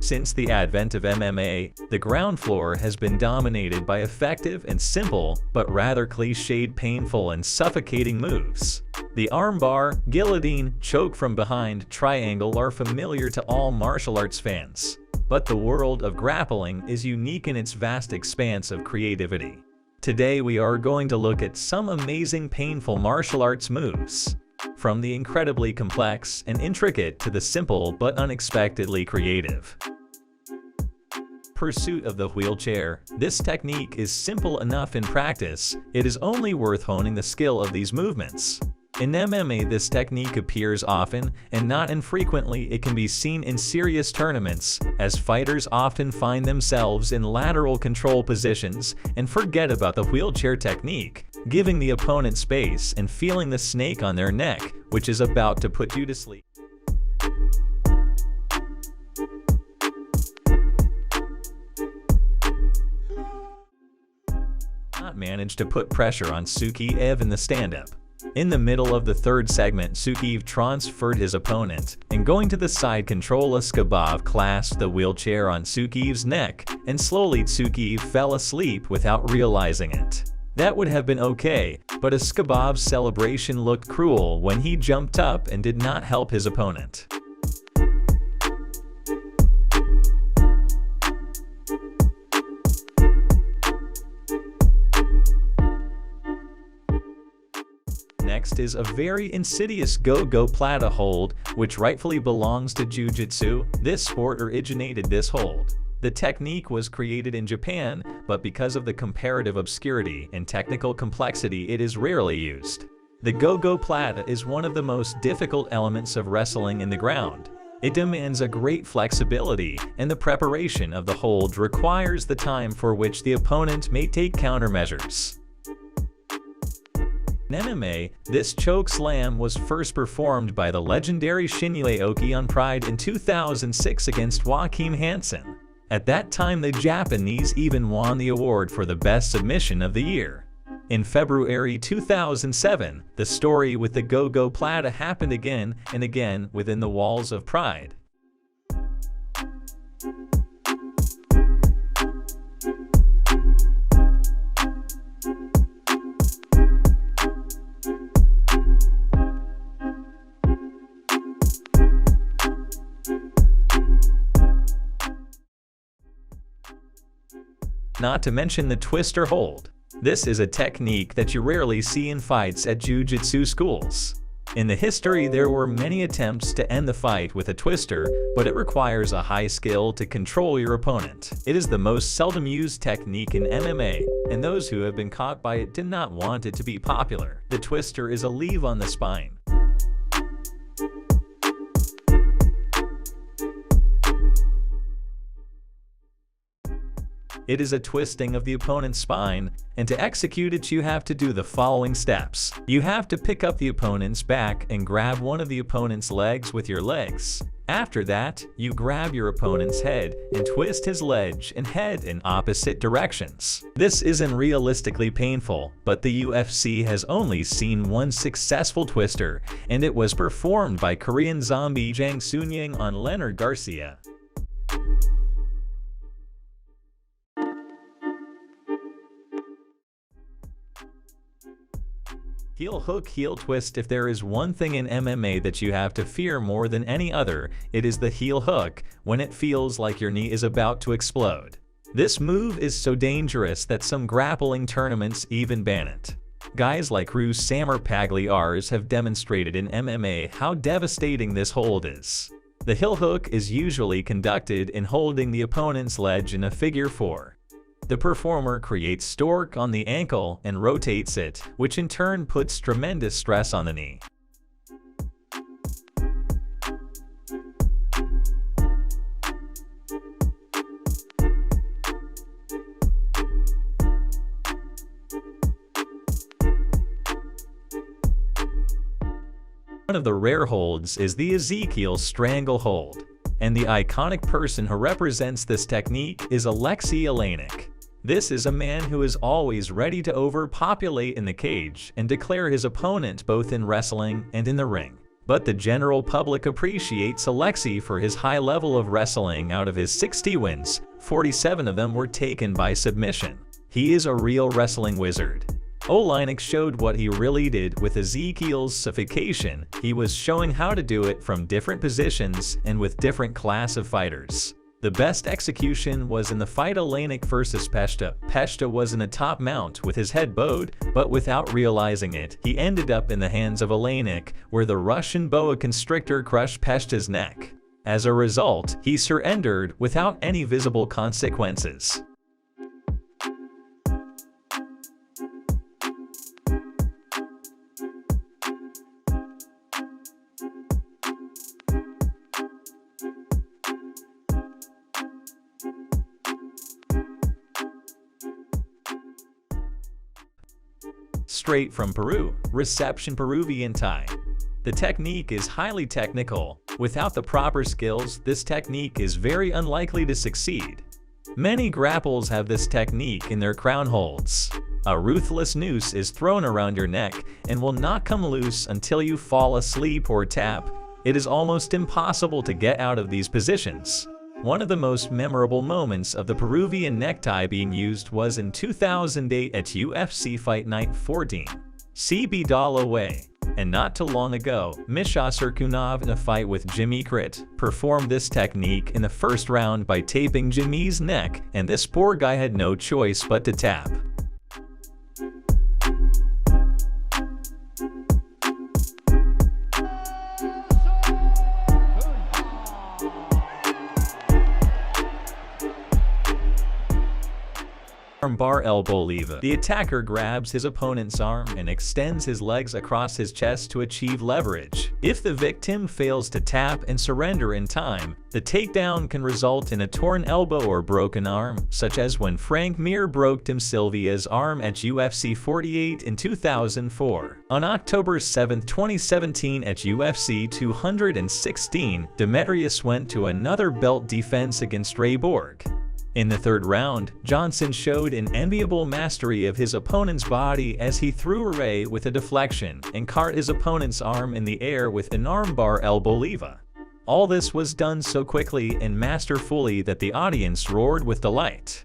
Since the advent of MMA, the ground floor has been dominated by effective and simple, but rather cliched, painful and suffocating moves. The armbar, guillotine, choke from behind, triangle are familiar to all martial arts fans. But the world of grappling is unique in its vast expanse of creativity. Today we are going to look at some amazing painful martial arts moves. From the incredibly complex and intricate to the simple but unexpectedly creative. Pursuit of the wheelchair. This technique is simple enough in practice, it is only worth honing the skill of these movements. In MMA, this technique appears often, and not infrequently it can be seen in serious tournaments, as fighters often find themselves in lateral control positions and forget about the wheelchair technique, giving the opponent space and feeling the snake on their neck, which is about to put you to sleep. Managed to put pressure on Ezekiel in the stand-up. In the middle of the third segment, Ezekiel transferred his opponent, and going to the side control, Ezekiel clasped the wheelchair on Ezekiel's neck, and slowly Ezekiel fell asleep without realizing it. That would have been okay, but Ezekiel's celebration looked cruel when he jumped up and did not help his opponent. Next is a very insidious gogoplata hold, which rightfully belongs to Jiu-Jitsu. This sport originated this hold. The technique was created in Japan, but because of the comparative obscurity and technical complexity, it is rarely used. The gogoplata is one of the most difficult elements of wrestling in the ground. It demands a great flexibility, and the preparation of the hold requires the time for which the opponent may take countermeasures. In MMA, this choke slam was first performed by the legendary Shinya Aoki on Pride in 2006 against Joachim Hansen. At that time, the Japanese even won the award for the best submission of the year. In February 2007, the story with the gogoplata happened again and again within the walls of Pride. Not to mention the twister hold. This is a technique that you rarely see in fights at Jiu-Jitsu schools. In the history, there were many attempts to end the fight with a twister, but it requires a high skill to control your opponent. It is the most seldom used technique in MMA, and those who have been caught by it did not want it to be popular. The twister is a leave on the spine. It is a twisting of the opponent's spine, and to execute it you have to do the following steps. You have to pick up the opponent's back and grab one of the opponent's legs with your legs. After that, you grab your opponent's head and twist his leg and head in opposite directions. This isn't realistically painful, but the UFC has only seen one successful twister, and it was performed by Korean zombie Jang Sunyang on Leonard Garcia. Heel hook, heel twist. If there is one thing in MMA that you have to fear more than any other, it is the heel hook, when it feels like your knee is about to explode. This move is so dangerous that some grappling tournaments even ban it. Guys like Samar Pagliares have demonstrated in MMA how devastating this hold is. The heel hook is usually conducted in holding the opponent's leg in a figure 4. The performer creates torque on the ankle and rotates it, which in turn puts tremendous stress on the knee. One of the rare holds is the Ezekiel strangle hold, and the iconic person who represents this technique is Alexei Oleinik. This is a man who is always ready to overpopulate in the cage and declare his opponent both in wrestling and in the ring. But the general public appreciates Alexei for his high level of wrestling. Out of his 60 wins, 47 of them were taken by submission. He is a real wrestling wizard. Oleinik showed what he really did with Ezekiel's suffocation. He was showing how to do it from different positions and with different class of fighters. The best execution was in the fight Oleinik vs Peshta. Peshta was in a top mount with his head bowed, but without realizing it, he ended up in the hands of Oleinik, where the Russian boa constrictor crushed Peshta's neck. As a result, he surrendered without any visible consequences. Straight from Peru, reception Peruvian tie. The technique is highly technical. Without the proper skills, this technique is very unlikely to succeed. Many grapples have this technique in their crown holds. A ruthless noose is thrown around your neck and will not come loose until you fall asleep or tap. It is almost impossible to get out of these positions. One of the most memorable moments of the Peruvian necktie being used was in 2008 at UFC Fight Night 14. CB Dalloway. And not too long ago, Misha Serkunov in a fight with Jimmy Crit performed this technique in the first round by taping Jimmy's neck, and this poor guy had no choice but to tap. Armbar elbow lever. The attacker grabs his opponent's arm and extends his legs across his chest to achieve leverage. If the victim fails to tap and surrender in time, the takedown can result in a torn elbow or broken arm, such as when Frank Mir broke Tim Sylvia's arm at UFC 48 in 2004. On October 7, 2017 at UFC 216, Demetrius went to another belt defense against Ray Borg. In the third round, Johnson showed an enviable mastery of his opponent's body as he threw Ray with a deflection and caught his opponent's arm in the air with an armbar elbow lever. All this was done so quickly and masterfully that the audience roared with delight.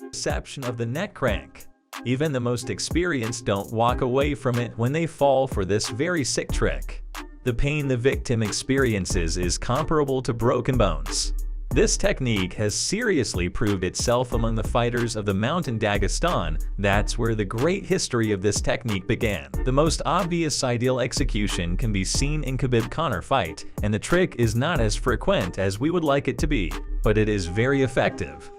Reception of the neck crank. Even the most experienced don't walk away from it when they fall for this very sick trick. The pain the victim experiences is comparable to broken bones. This technique has seriously proved itself among the fighters of the Mountain Dagestan. That's where the great history of this technique began. The most obvious ideal execution can be seen in Khabib-Conor fight, and the trick is not as frequent as we would like it to be, but it is very effective.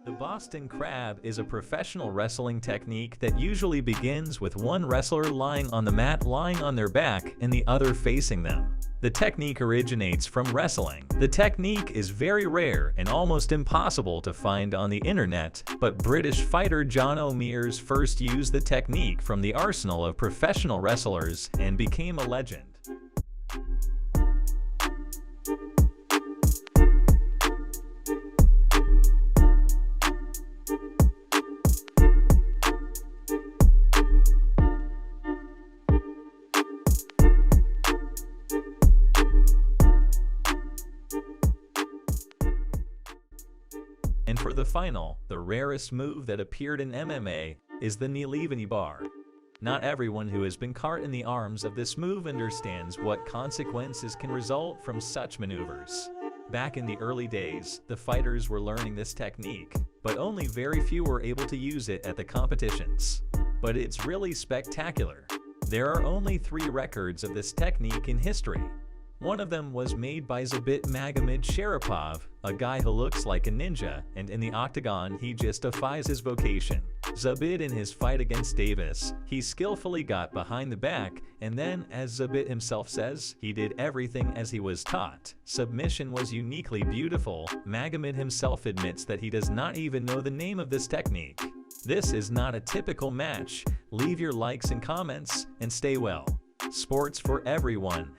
The Boston Crab is a professional wrestling technique that usually begins with one wrestler lying on the mat, lying on their back, and the other facing them. The technique originates from wrestling. The technique is very rare and almost impossible to find on the internet, but British fighter John O'Mears first used the technique from the arsenal of professional wrestlers and became a legend. And for the final, the rarest move that appeared in MMA is the knee bar. Not everyone who has been caught in the arms of this move understands what consequences can result from such maneuvers. Back in the early days, the fighters were learning this technique, but only very few were able to use it at the competitions. But it's really spectacular. There are only 3 records of this technique in history. One of them was made by Zabit Magomed Sharapov, a guy who looks like a ninja, and in the octagon he just defies his vocation. Zabit, in his fight against Davis, he skillfully got behind the back, and then, as Zabit himself says, he did everything as he was taught. Submission was uniquely beautiful. Magomed himself admits that he does not even know the name of this technique. This is not a typical match. Leave your likes and comments, and stay well. Sports for everyone.